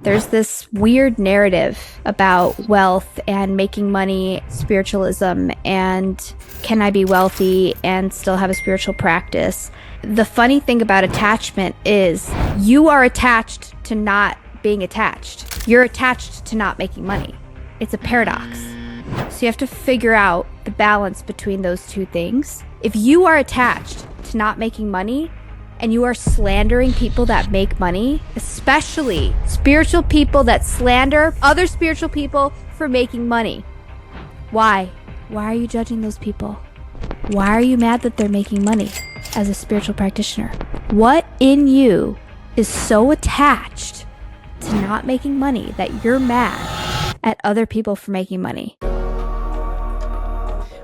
There's this weird narrative about wealth and making money, spiritualism, and can I be wealthy and still have a spiritual practice? The funny thing about attachment is you are attached to not being attached. You're attached to not making money. It's a paradox. So you have to figure out the balance between those two things. If you are attached to not making money, and you are slandering people that make money, especially spiritual people that slander other spiritual people for making money. Why? Why are you judging those people? Why are you mad that they're making money as a spiritual practitioner? What in you is so attached to not making money that you're mad at other people for making money?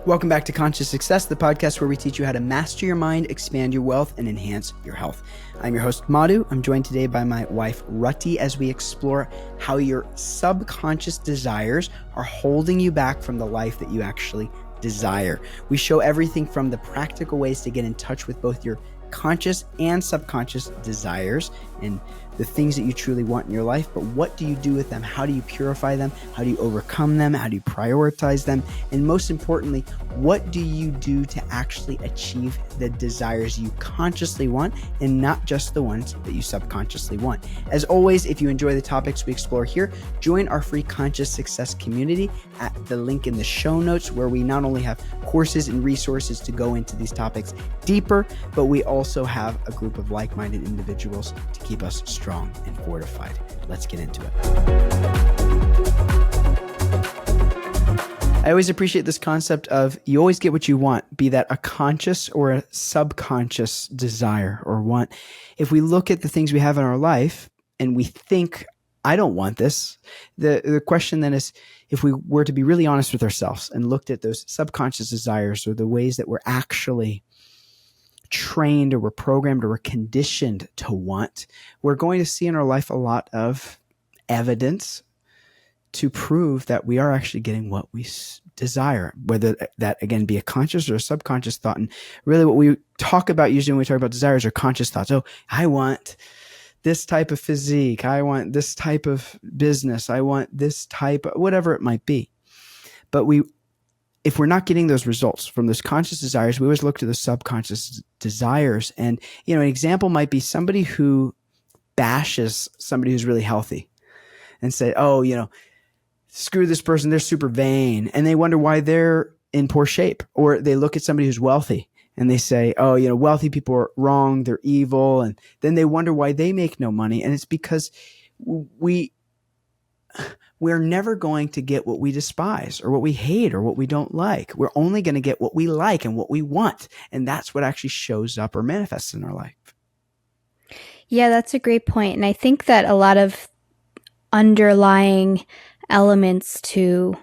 Welcome back to Conscious Success, the podcast where we teach you how to master your mind, expand your wealth, and enhance your health. I'm your host, Madhu. I'm joined today by my wife, Rati, as we explore how your subconscious desires are holding you back from the life that you actually desire. We show everything from the practical ways to get in touch with both your conscious and subconscious desires and the things that you truly want in your life, but what do you do with them? How do you purify them? How do you overcome them? How do you prioritize them? And most importantly, what do you do to actually achieve the desires you consciously want and not just the ones that you subconsciously want? As always, if you enjoy the topics we explore here, join our free Conscious Success community at the link in the show notes, where we not only have courses and resources to go into these topics deeper, but we also have a group of like-minded individuals to keep us strong and fortified. Let's get into it. I always appreciate this concept of you always get what you want, be that a conscious or a subconscious desire or want. If we look at the things we have in our life and we think, I don't want this, the question then is, if we were to be really honest with ourselves and looked at those subconscious desires or the ways that we're actually trained or we're programmed or we're conditioned to want, we're going to see in our life a lot of evidence to prove that we are actually getting what we desire, whether that, again, be a conscious or a subconscious thought. And really what we talk about usually when we talk about desires are conscious thoughts. Oh, I want this type of physique. I want this type of business. I want this type of whatever it might be. But if we're not getting those results from those conscious desires, we always look to the subconscious desires. And, an example might be somebody who bashes somebody who's really healthy and say, oh, screw this person, they're super vain. And they wonder why they're in poor shape. Or they look at somebody who's wealthy and they say, oh, wealthy people are wrong, they're evil. And then they wonder why they make no money. And it's because we're never going to get what we despise or what we hate or what we don't like. We're only going to get what we like and what we want. And that's what actually shows up or manifests in our life. Yeah, that's a great point. And I think that a lot of underlying elements to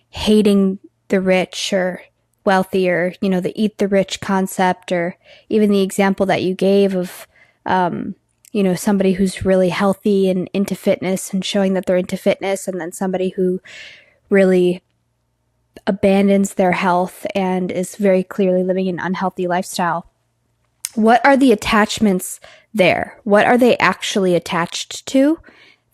hating the rich or wealthy, or, the eat the rich concept, or even the example that you gave of, somebody who's really healthy and into fitness and showing that they're into fitness, and then somebody who really abandons their health and is very clearly living an unhealthy lifestyle. What are the attachments there? What are they actually attached to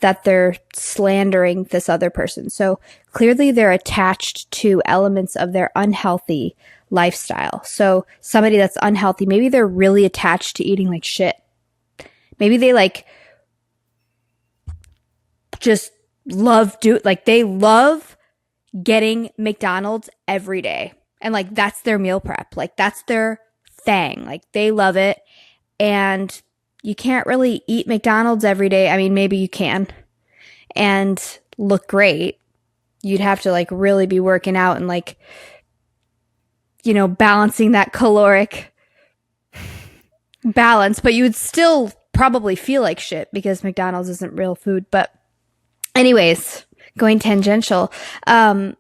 that they're slandering this other person? So clearly they're attached to elements of their unhealthy lifestyle. So somebody that's unhealthy, maybe they're really attached to eating like shit. Maybe they just love they love getting McDonald's every day. And that's their meal prep. That's their thing. They love it. And you can't really eat McDonald's every day. I mean, maybe you can and look great. You'd have to really be working out and balancing that caloric balance, but you would still probably feel like shit because McDonald's isn't real food. But anyways, going tangential. And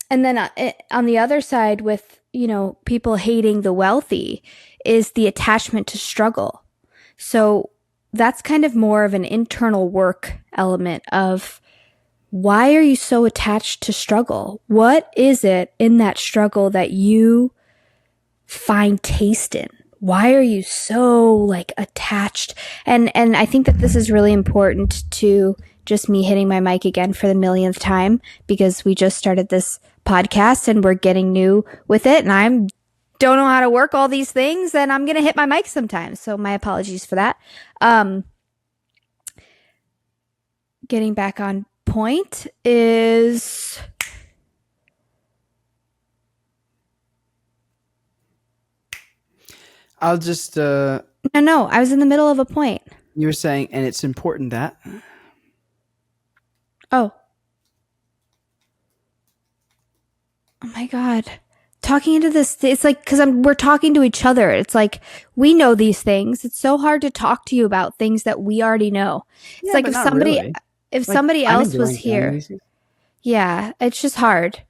then on the other side with, people hating the wealthy is the attachment to struggle. So that's kind of more of an internal work element of, why are you so attached to struggle? What is it in that struggle that you find taste in? Why are you so attached? And I think that this is really important to just me hitting my mic again for the millionth time because we just started this podcast and we're getting new with it. And I don't know how to work all these things and I'm going to hit my mic sometimes. So my apologies for that. Getting back on point is... I'll just... No, I was in the middle of a point. You were saying, and it's important that... Oh my God. Talking into this, it's like, because we're talking to each other. It's like, we know these things. It's so hard to talk to you about things that we already know. It's like if somebody else was here. Yeah, it's just hard.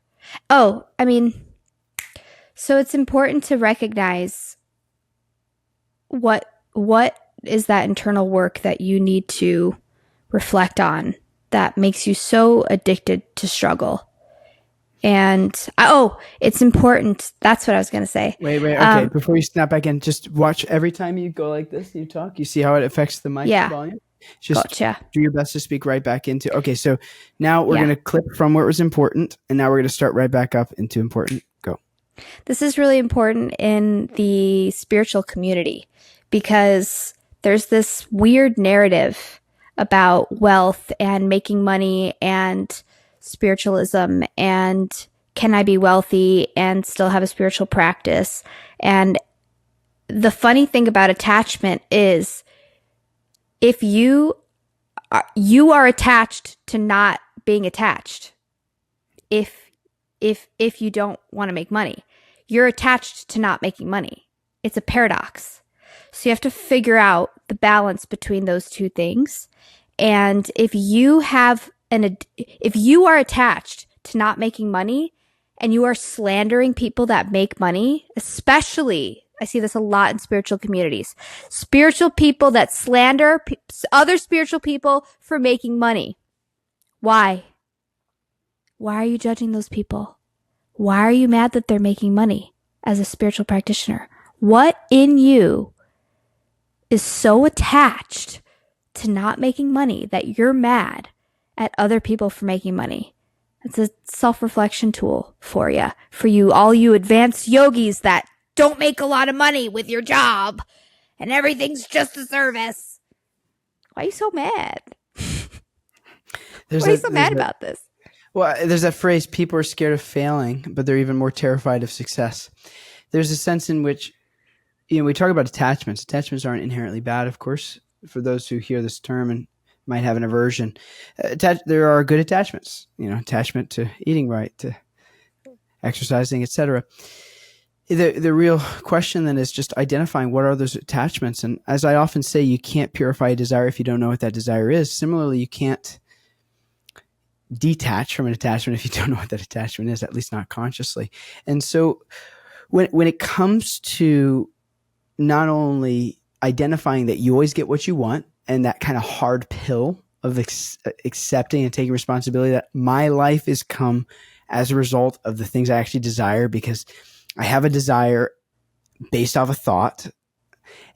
Oh, I mean, so it's important to recognize what is that internal work that you need to reflect on that makes you so addicted to struggle. And it's important. That's what I was going to say. Wait. Okay. Before you snap back in, just watch every time you go like this, you talk, you see how it affects the mic volume. Just gotcha. Do your best to speak right back into. Okay. So now we're going to clip from where it was important. And now we're going to start right back up into important. Go. This is really important in the spiritual community because there's this weird narrative about wealth and making money and spiritualism and can I be wealthy and still have a spiritual practice. And the funny thing about attachment is if you are attached to not being attached, if you don't want to make money, you're attached to not making money. It's a paradox. So you have to figure out the balance between those two things. And if you are attached to not making money and you are slandering people that make money, especially, I see this a lot in spiritual communities, spiritual people that slander other spiritual people for making money. Why? Why are you judging those people? Why are you mad that they're making money as a spiritual practitioner? What in you is so attached to not making money that you're mad at other people for making money? It's a self-reflection tool for you, all you advanced yogis that don't make a lot of money with your job and everything's just a service. Why are you so mad? Why are you so mad about this? Well, there's that phrase, people are scared of failing, but they're even more terrified of success. There's a sense in which, we talk about attachments. Attachments aren't inherently bad, of course, for those who hear this term and might have an aversion. There are good attachments, attachment to eating right, to exercising, etc. The real question then is just identifying what are those attachments. And as I often say, you can't purify a desire if you don't know what that desire is. Similarly, you can't detach from an attachment if you don't know what that attachment is, at least not consciously. And so when it comes to not only identifying that you always get what you want and that kind of hard pill of accepting and taking responsibility that my life has come as a result of the things I actually desire because I have a desire based off a thought.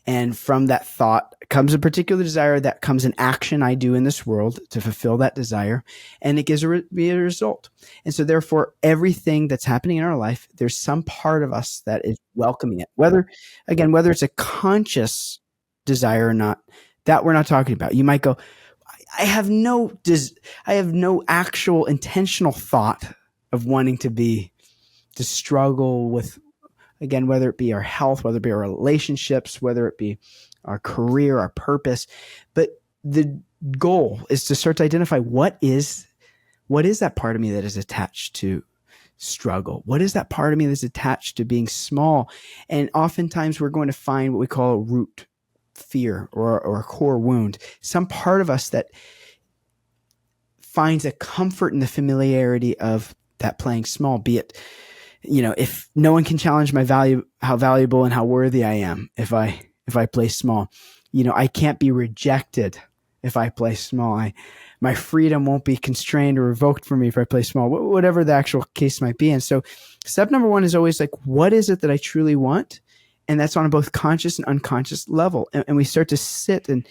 And from that thought comes a particular desire that comes an action I do in this world to fulfill that desire. And it gives me a result. And so therefore, everything that's happening in our life, there's some part of us that is welcoming it. Whether it's a conscious desire or not, that we're not talking about. You might go, I have no actual intentional thought of wanting to struggle with, again, whether it be our health, whether it be our relationships, whether it be our career, our purpose. But the goal is to start to identify what is that part of me that is attached to struggle? What is that part of me that's attached to being small? And oftentimes we're going to find what we call a root fear or a core wound, some part of us that finds a comfort in the familiarity of that playing small, be it, if no one can challenge my value, how valuable and how worthy I am if I play small, I can't be rejected if I play small. My freedom won't be constrained or revoked from me if I play small, whatever the actual case might be. And so step number one is always like, what is it that I truly want? And that's on a both conscious and unconscious level. And we start to sit and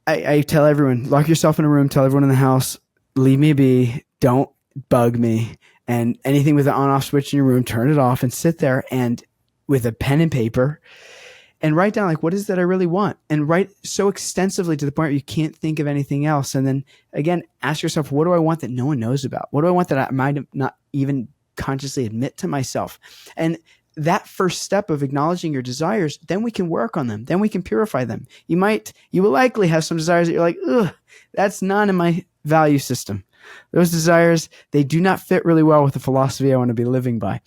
I tell everyone, lock yourself in a room, tell everyone in the house, leave me be, don't bug me. And anything with an on-off switch in your room, turn it off and sit there and with a pen and paper and write down like, what is that I really want? And write so extensively to the point where you can't think of anything else. And then again, ask yourself, what do I want that no one knows about? What do I want that I might not even consciously admit to myself? And that first step of acknowledging your desires, then we can work on them. Then we can purify them. You will likely have some desires that you're like, ugh, that's not in my value system. Those desires, they do not fit really well with the philosophy I want to be living by.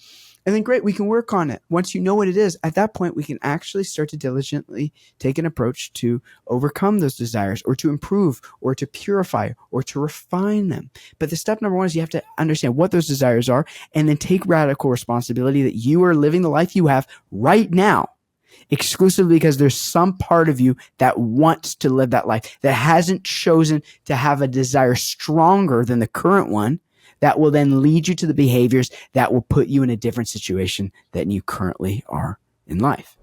And then great, we can work on it. Once you know what it is, at that point, we can actually start to diligently take an approach to overcome those desires or to improve or to purify or to refine them. But the step number one is you have to understand what those desires are and then take radical responsibility that you are living the life you have right now exclusively because there's some part of you that wants to live that life, that hasn't chosen to have a desire stronger than the current one, that will then lead you to the behaviors that will put you in a different situation than you currently are in life.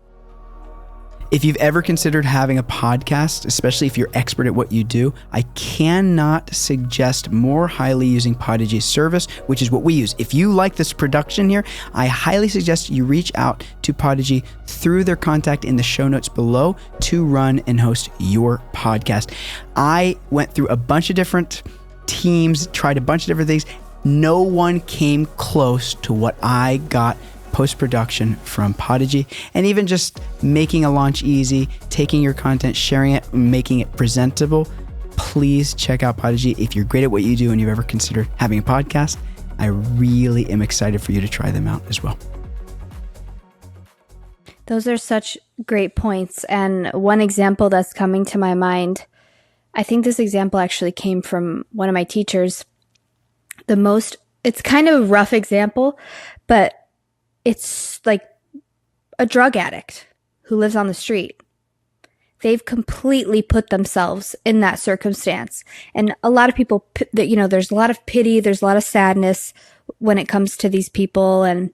If you've ever considered having a podcast, especially if you're expert at what you do, I cannot suggest more highly using Podigy's service, which is what we use. If you like this production here, I highly suggest you reach out to Podigy through their contact in the show notes below to run and host your podcast. I went through a bunch of different teams, tried a bunch of different things. No one came close to what I got post-production from Podigy, and even just making a launch easy, taking your content, sharing it, making it presentable. Please check out Podigy if you're great at what you do and you've ever considered having a podcast. I really am excited for you to try them out as well. Those are such great points. And one example that's coming to my mind, I think this example actually came from one of my teachers. It's kind of a rough example, but it's like a drug addict who lives on the street. They've completely put themselves in that circumstance. And a lot of people, there's a lot of pity, there's a lot of sadness when it comes to these people and,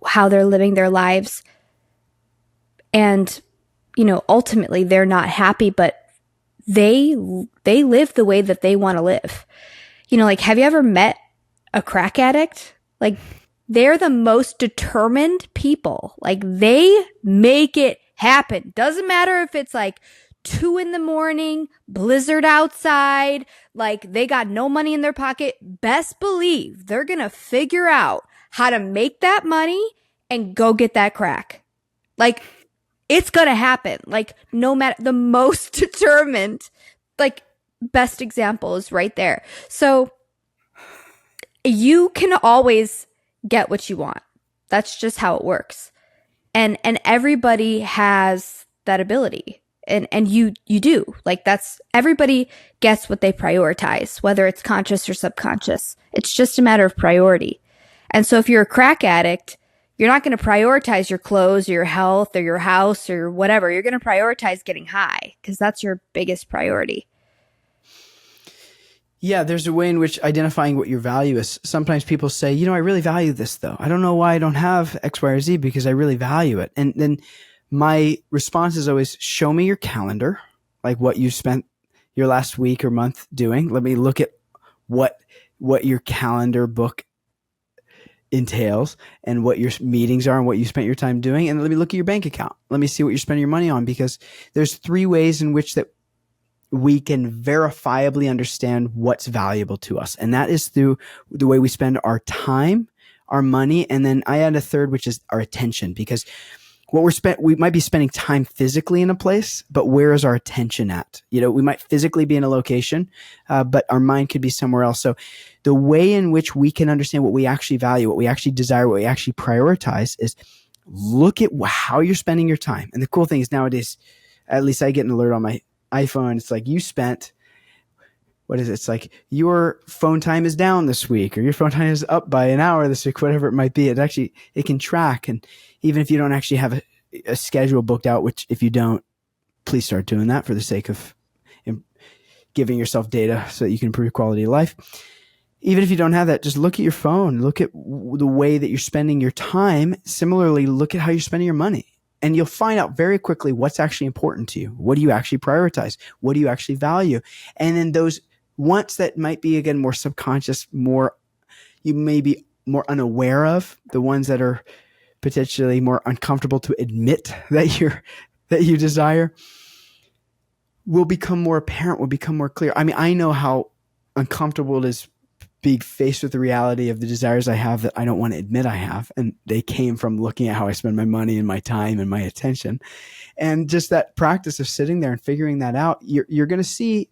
how they're living their lives. And, ultimately they're not happy, but they live the way that they want to live. Have you ever met a crack addict? They're the most determined people. They make it happen. Doesn't matter if it's 2 a.m, blizzard outside, they got no money in their pocket. Best believe they're going to figure out how to make that money and go get that crack. It's going to happen. No matter, the most determined, best example is right there. So you can always get what you want. That's just how it works. And everybody has that ability. And you do. Everybody gets what they prioritize, whether it's conscious or subconscious. It's just a matter of priority. And so if you're a crack addict, you're not going to prioritize your clothes or your health or your house or whatever. You're going to prioritize getting high because that's your biggest priority. Yeah, there's a way in which identifying what your value is. Sometimes people say, I really value this though. I don't know why I don't have X, Y, or Z because I really value it. And then my response is always, show me your calendar, what you spent your last week or month doing. Let me look at what your calendar book entails and what your meetings are and what you spent your time doing. And let me look at your bank account. Let me see what you're spending your money on, because there's 3 ways in which that we can verifiably understand what's valuable to us. And that is through the way we spend our time, our money. And then I add a third, which is our attention, because we might be spending time physically in a place, but where is our attention at? We might physically be in a location, but our mind could be somewhere else. So the way in which we can understand what we actually value, what we actually desire, what we actually prioritize is look at how you're spending your time. And the cool thing is nowadays, at least I get an alert on my iPhone. It's you spent, what is it? It's your phone time is down this week, or your phone time is up by an hour this week, whatever it might be. It can track. And even if you don't actually have a schedule booked out, which if you don't, please start doing that for the sake of giving yourself data so that you can improve quality of life. Even if you don't have that, just look at your phone, look at the way that you're spending your time. Similarly, look at how you're spending your money. And you'll find out very quickly what's actually important to you. What do you actually prioritize? What do you actually value? And then those wants that might be, again, more subconscious, more, you may be more unaware of, the ones that are potentially more uncomfortable to admit that you desire, will become more apparent, will become more clear. I mean, I know how uncomfortable it is being faced with the reality of the desires I have that I don't want to admit I have. And they came from looking at how I spend my money and my time and my attention. And just that practice of sitting there and figuring that out, you're going to see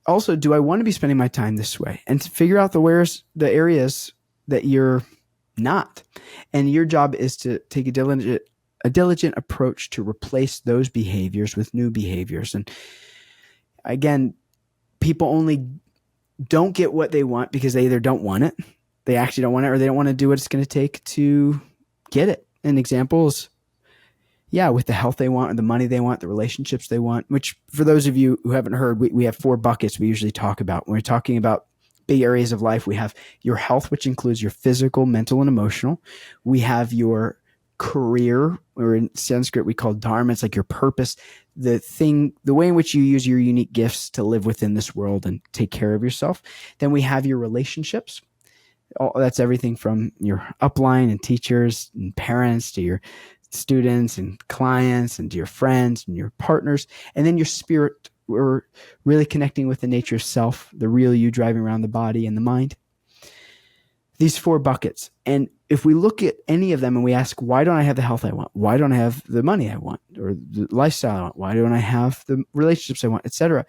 also, do I want to be spending my time this way? And to figure out the areas that you're not. And your job is to take a diligent approach to replace those behaviors with new behaviors. And again, people only don't get what they want because they either don't want it, they actually don't want it, or they don't want to do what it's going to take to get it. And examples, with the health they want, or the money they want, the relationships they want, which for those of you who haven't heard, we have 4 buckets we usually talk about. When we're talking about big areas of life, we have your health, which includes your physical, mental, and emotional. We have your career, or in Sanskrit we call dharma. It's like your purpose, the way in which you use your unique gifts to live within this world and take care of yourself. Then we have your relationships. That's everything from your upline and teachers and parents to your students and clients and to your friends and your partners. And then your spirit, we're really connecting with the nature of self, the real you driving around the body and the mind. These 4 buckets. And if we look at any of them and we ask, why don't I have the health I want? Why don't I have the money I want, or the lifestyle I want? Why don't I have the relationships I want, etc.?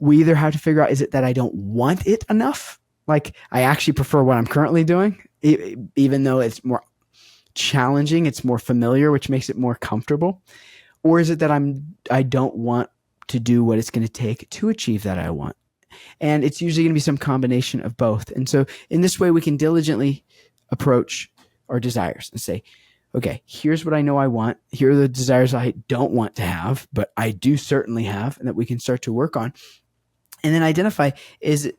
We either have to figure out, is it that I don't want it enough? Like, I actually prefer what I'm currently doing, even though it's more challenging, it's more familiar, which makes it more comfortable. Or is it that I don't want to do what it's going to take to achieve that I want? And it's usually going to be some combination of both. And so in this way, we can diligently approach our desires and say, okay, here's what I know I want. Here are the desires I don't want to have, but I do certainly have, and that we can start to work on. And then identify, is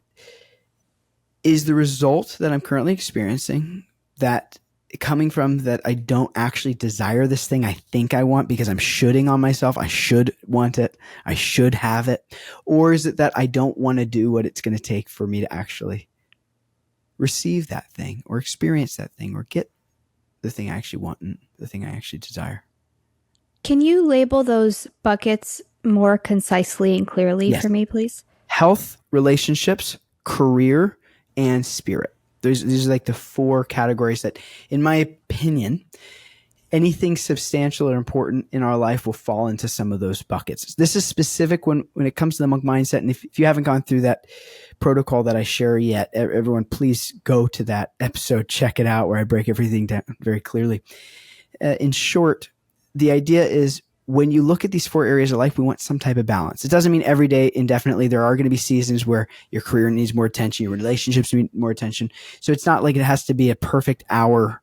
the result that I'm currently experiencing that coming from that I don't actually desire this thing I think I want because I'm shoulding on myself, I should want it, I should have it? Or is it that I don't want to do what it's going to take for me to actually receive that thing or experience that thing or get the thing I actually want and the thing I actually desire? Can you label those buckets more concisely and clearly for me, please? Health, relationships, career, and spirit. These are like the 4 categories that, in my opinion, anything substantial or important in our life will fall into some of those buckets. This is specific when it comes to the monk mindset. And if you haven't gone through that protocol that I share yet, everyone, please go to that episode, check it out, where I break everything down very clearly. In short, the idea is, when you look at these 4 areas of life, we want some type of balance. It doesn't mean every day indefinitely. There are going to be seasons where your career needs more attention, your relationships need more attention. So it's not like it has to be a perfect hour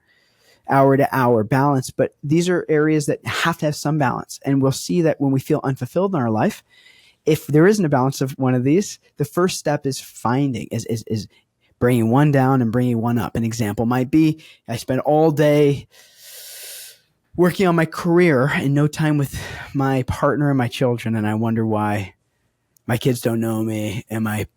to hour balance, but these are areas that have to have some balance. And we'll see that when we feel unfulfilled in our life, if there isn't a balance of one of these, the first step is is bringing one down and bringing one up. An example might be, I spend all day working on my career and no time with my partner and my children, and I wonder why my kids don't know me and my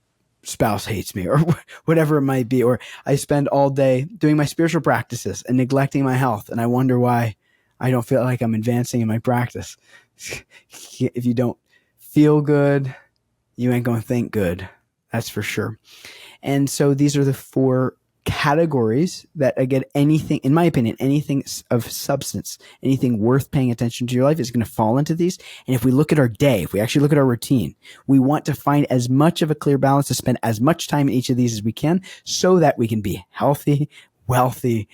spouse hates me, or whatever it might be. Or I spend all day doing my spiritual practices and neglecting my health, and I wonder why I don't feel like I'm advancing in my practice. If you don't feel good, you ain't going to think good. That's for sure. And so these are the 4 categories that, again, anything, in my opinion, anything of substance, anything worth paying attention to your life is going to fall into these. And if we look at our day, if we actually look at our routine, we want to find as much of a clear balance, to spend as much time in each of these as we can, so that we can be healthy, wealthy,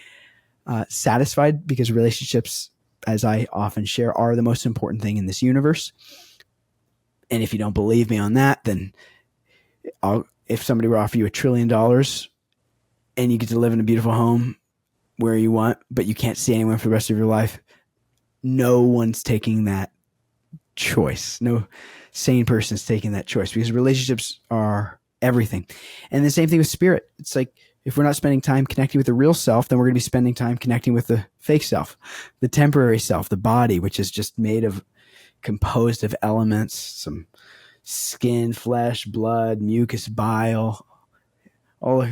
satisfied, because relationships, as I often share, are the most important thing in this universe. And if you don't believe me on that, then if somebody were to offer you $1 trillion and you get to live in a beautiful home where you want, but you can't see anyone for the rest of your life, no one's taking that choice. No sane person's taking that choice, because relationships are everything. And the same thing with spirit. It's like, If we're not spending time connecting with the real self, then we're going to be spending time connecting with the fake self, the temporary self, the body, which is just composed of elements, some skin, flesh, blood, mucus, bile, all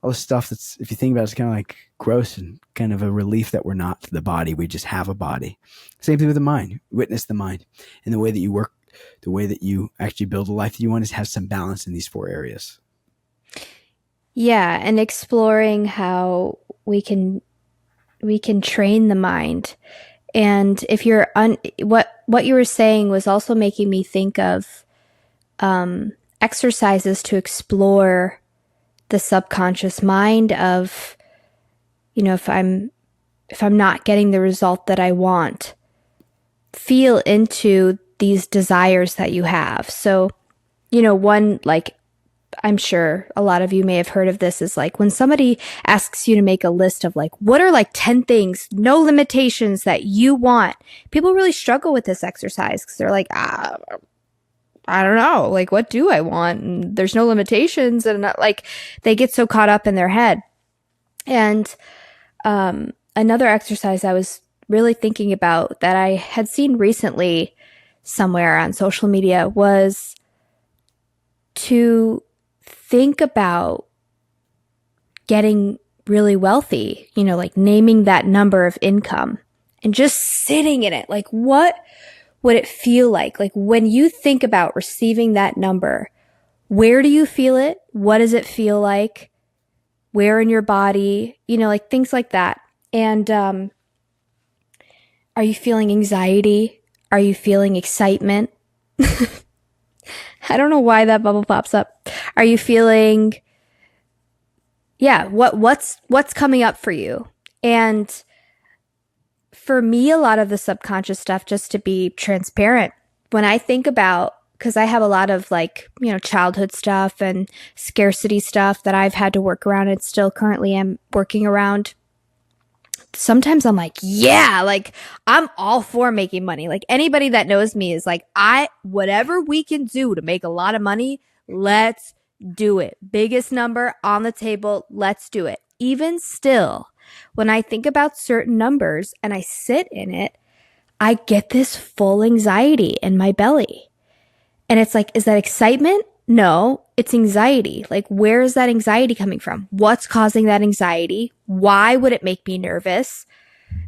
the stuff that's, if you think about it, it's kind of like gross and kind of a relief that we're not the body. We just have a body. Same thing with the mind. Witness the mind. And the way that you work, the way that you actually build a life that you want is have some balance in these 4 areas. Yeah, and exploring how we can train the mind. And if you're what you were saying was also making me think of exercises to explore the subconscious mind of, if I'm not getting the result that I want, feel into these desires that you have. So, one, like, I'm sure a lot of you may have heard of this, is like when somebody asks you to make a list of like, what are like 10 things, no limitations that you want? People really struggle with this exercise because they're like, I don't know, like, what do I want? And there's no limitations. And like, they get so caught up in their head. And another exercise I was really thinking about that I had seen recently somewhere on social media was to think about getting really wealthy, like naming that number of income and just sitting in it. Like, what would it feel like? Like, when you think about receiving that number, where do you feel it? What does it feel like? Where in your body? Like things like that. And are you feeling anxiety? Are you feeling excitement? I don't know why that bubble pops up. Are you feeling, what's coming up for you? And for me, a lot of the subconscious stuff, just to be transparent, when I think about, because I have a lot of like, childhood stuff and scarcity stuff that I've had to work around and still currently am working around. Sometimes I'm like, yeah, like I'm all for making money. Like anybody that knows me is like, whatever we can do to make a lot of money, let's do it. Biggest number on the table, let's do it. Even still, when I think about certain numbers and I sit in it, I get this full anxiety in my belly. And it's like, is that excitement? No, it's anxiety. Like, where is that anxiety coming from? What's causing that anxiety? Why would it make me nervous?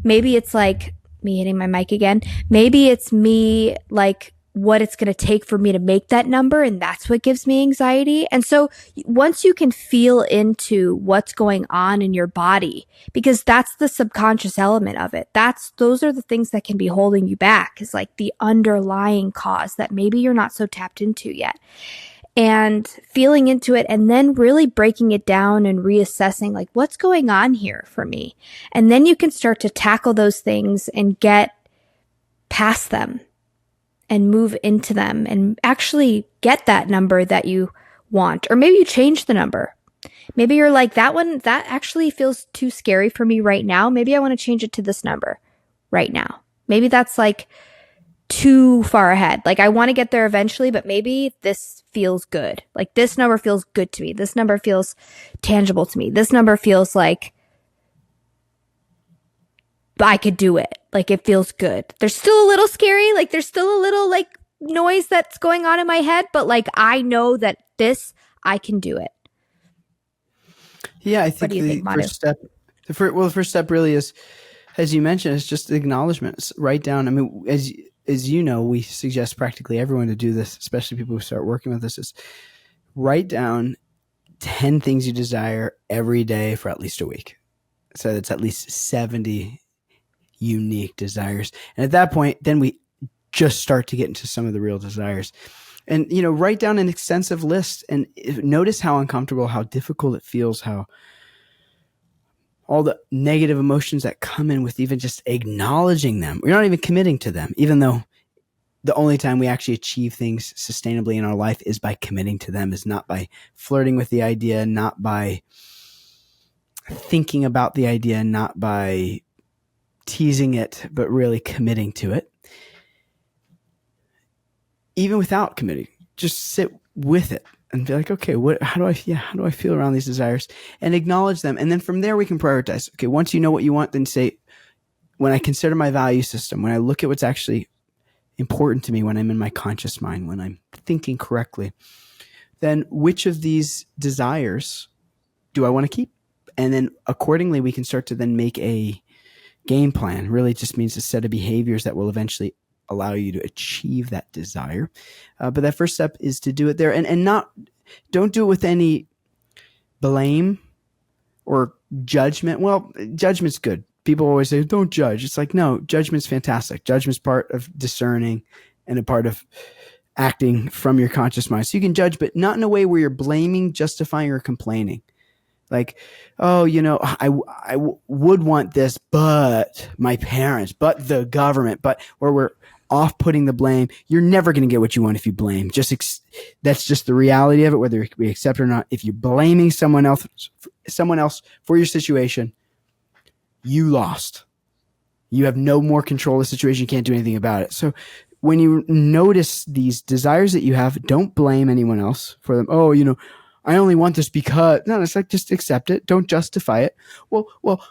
Maybe it's like me hitting my mic again. Maybe it's me, like, what it's going to take for me to make that number. And that's what gives me anxiety. And so once you can feel into what's going on in your body, because that's the subconscious element of it. Those are the things that can be holding you back, is like the underlying cause that maybe you're not so tapped into yet. And feeling into it and then really breaking it down and reassessing like, what's going on here for me? And then you can start to tackle those things and get past them and move into them and actually get that number that you want. Or maybe you change the number. Maybe you're like, that one, that actually feels too scary for me right now. Maybe I want to change it to this number right now. Maybe that's like too far ahead. Like, I want to get there eventually, but maybe this feels good. Like, this number feels good to me. This number feels tangible to me. This number feels like I could do it. Like, it feels good. There's still a little scary. Like, there's still a little like noise that's going on in my head, but like, I know that I can do it. Yeah, I think the first step really is, as you mentioned, is just acknowledgement. It's write down. I mean, as you know, we suggest practically everyone to do this, especially people who start working with us, is write down 10 things you desire every day for at least a week. So that's at least 70 unique desires. And at that point, then we just start to get into some of the real desires. And, write down an extensive list and notice how uncomfortable, how difficult it feels, how all the negative emotions that come in with even just acknowledging them. We're not even committing to them, even though the only time we actually achieve things sustainably in our life is by committing to them, is not by flirting with the idea, not by thinking about the idea, not by teasing it, but really committing to it. Even without committing, just sit with it and be like, okay, how do I feel around these desires, and acknowledge them. And then from there we can prioritize. Okay, once you know what you want, then say, when I consider my value system, when I look at what's actually important to me, when I'm in my conscious mind, when I'm thinking correctly, then which of these desires do I want to keep? And then accordingly, we can start to then make a game plan. Really just means a set of behaviors that will eventually allow you to achieve that desire. But that first step is to do it there, and don't do it with any blame or judgment. Well, judgment's good. People always say, don't judge. It's like, no, judgment's fantastic. Judgment's part of discerning and a part of acting from your conscious mind. So you can judge, but not in a way where you're blaming, justifying, or complaining. Like, oh, I would want this, but my parents, but the government, but where we're off putting the blame. You're never going to get what you want if you blame. That's just the reality of it, whether we accept it or not. If you're blaming someone else for your situation, you lost. You have no more control of the situation. You can't do anything about it. So when you notice these desires that you have, don't blame anyone else for them. Oh, I only want this because, no, it's like, just accept it. Don't justify it. Well,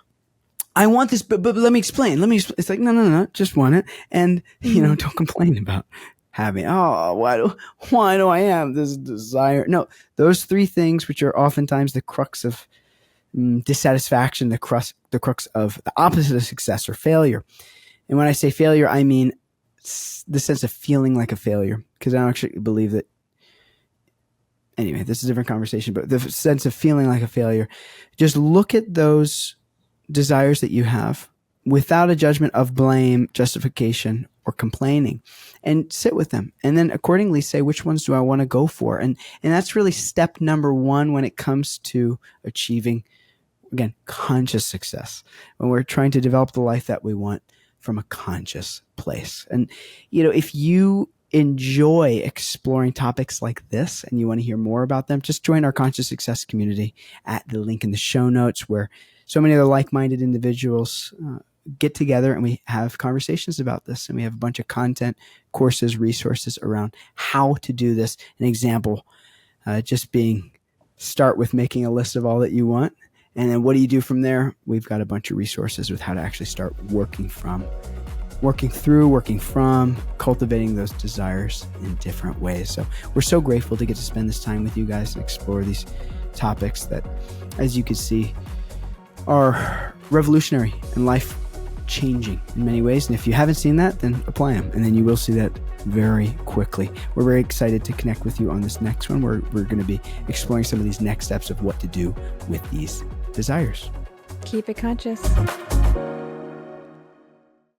I want this, but let me explain. It's like, no, just want it. And, don't complain about having, why do I have this desire? No, those three things, which are oftentimes the crux of dissatisfaction, the crux of the opposite of success or failure. And when I say failure, I mean the sense of feeling like a failure, because I don't actually believe that. Anyway, this is a different conversation, but the sense of feeling like a failure, just look at those desires that you have without a judgment of blame, justification, or complaining, and sit with them. And then accordingly say, which ones do I want to go for? And that's really step number one when it comes to achieving, again, conscious success, when we're trying to develop the life that we want from a conscious place. And, if you enjoy exploring topics like this and you want to hear more about them, just join our Conscious Success community at the link in the show notes, where so many other like-minded individuals get together and we have conversations about this. And we have a bunch of content, courses, resources around how to do this. An example, just being, start with making a list of all that you want. And then what do you do from there? We've got a bunch of resources with how to actually start working from, cultivating those desires in different ways. So we're so grateful to get to spend this time with you guys and explore these topics that, as you can see, are revolutionary and life changing in many ways. And if you haven't seen that, then apply them, and then you will see that very quickly. We're very excited to connect with you on this next one, where we're going to be exploring some of these next steps of what to do with these desires. Keep it conscious.